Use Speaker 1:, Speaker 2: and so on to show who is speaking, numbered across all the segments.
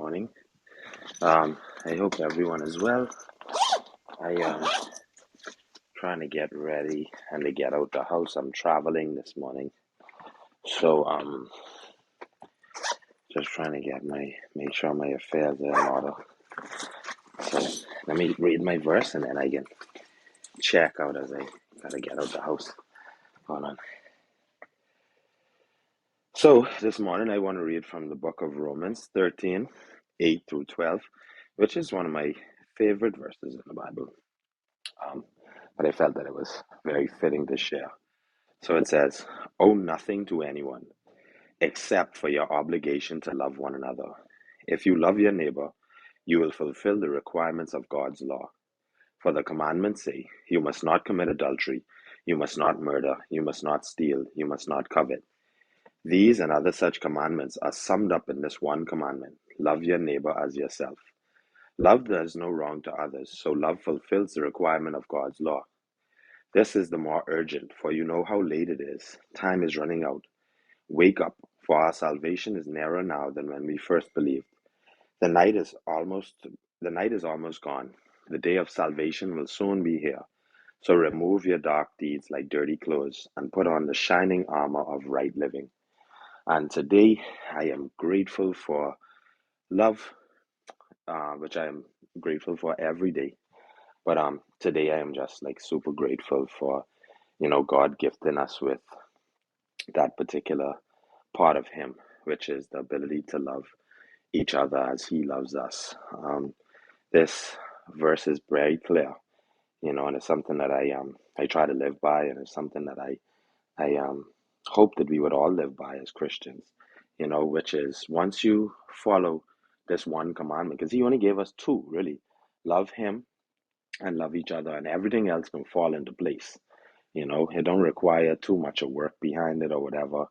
Speaker 1: morning. I hope everyone is well. I am trying to get ready and to get out the house. I'm traveling this morning, so just trying to make sure my affairs are in order. So let me read my verse and then I can check out as I gotta get out the house. Hold on. So this morning I want to read from the book of Romans 13, 8 through 12, which is one of my favorite verses in the Bible. Um, but I felt that it was very fitting to share. So it says, owe nothing to anyone except for your obligation to love one another. If you love your neighbor, you will fulfill the requirements of God's law. For the commandments say, you must not commit adultery, you must not murder, you must not steal, you must not covet. These and other such commandments are summed up in this one commandment: love your neighbor as yourself. Love does no wrong to others, so love fulfills the requirement of God's law. This is the more urgent, for you know how late it is. Time is running out. Wake up, for our salvation is nearer now than when we first believed. The night is almost the night is almost gone. The day of salvation will soon be here. So remove your dark deeds like dirty clothes and put on the shining armor of right living. And today I am grateful for love, which I am grateful for every day. But today I am just like super grateful for God gifting us with that particular part of Him, which is the ability to love each other as He loves us. This verse is very clear, and it's something that I try to live by, and it's something that I hope that we would all live by as Christians, which is once you follow this one commandment, because He only gave us two, really: love Him and love each other, and everything else can fall into place. It don't require too much of work behind it or whatever.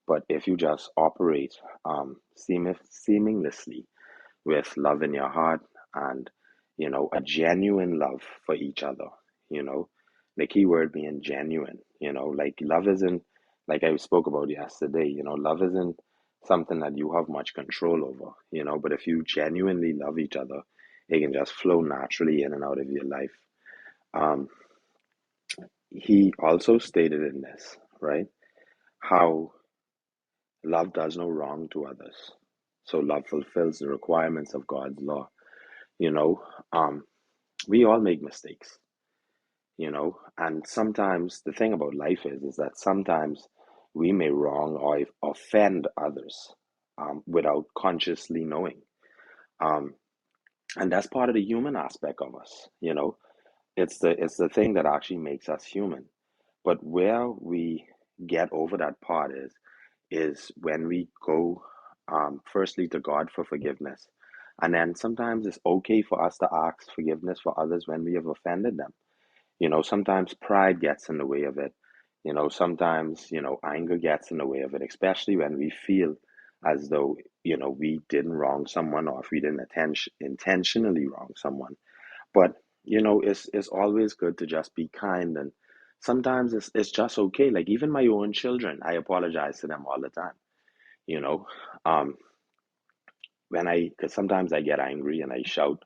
Speaker 1: But if you just operate seamlessly with love in your heart and, a genuine love for each other, you know, the key word being genuine, like love isn't, like I spoke about yesterday, love isn't something that you have much control over, but if you genuinely love each other, it can just flow naturally in and out of your life. Um, he also stated in this, right, how love does no wrong to others. So love fulfills the requirements of God's law. You know, um, we all make mistakes, and sometimes the thing about life is that sometimes we may wrong or offend others without consciously knowing. Um, and that's part of the human aspect of us. It's the thing that actually makes us human. But where we get over that part is when we go firstly to God for forgiveness. And then sometimes it's okay for us to ask forgiveness for others when we have offended them. Sometimes pride gets in the way of it. Sometimes, anger gets in the way of it, especially when we feel as though, we didn't wrong someone or if we didn't intentionally wrong someone. But, it's always good to just be kind, and sometimes it's just okay. Like even my own children, I apologize to them all the time, you know. Um, because sometimes I get angry and I shout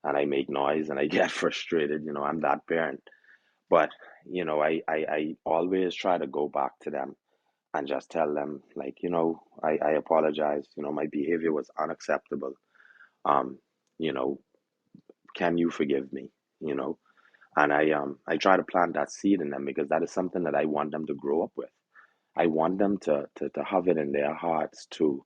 Speaker 1: and I make noise and I get frustrated, I'm that parent. But, I always try to go back to them and just tell them, like, I apologize, my behavior was unacceptable. Um, you know, can you forgive me? You know, and I try to plant that seed in them because that is something that I want them to grow up with. I want them to have it in their hearts to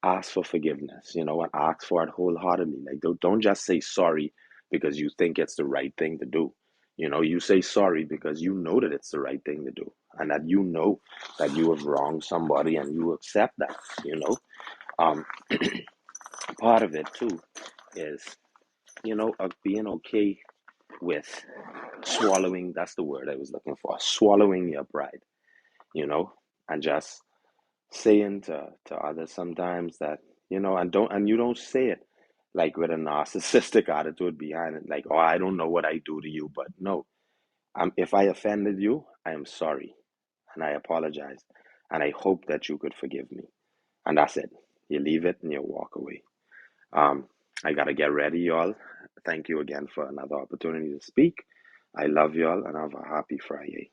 Speaker 1: ask for forgiveness, and ask for it wholeheartedly. Like don't just say sorry because you think it's the right thing to do. You say sorry because you know that it's the right thing to do, and that you know that you have wronged somebody and you accept that, Um, part of it too is, being okay with swallowing, that's the word I was looking for, swallowing your pride, you know, and just saying to others sometimes that, and you don't say it like with a narcissistic attitude behind it, like, oh, I don't know what I do to you, but no, if I offended you, I am sorry and I apologize and I hope that you could forgive me. And that's it. You leave it and you walk away. Um, I gotta get ready, y'all. Thank you again for another opportunity to speak. I love y'all and have a happy Friday.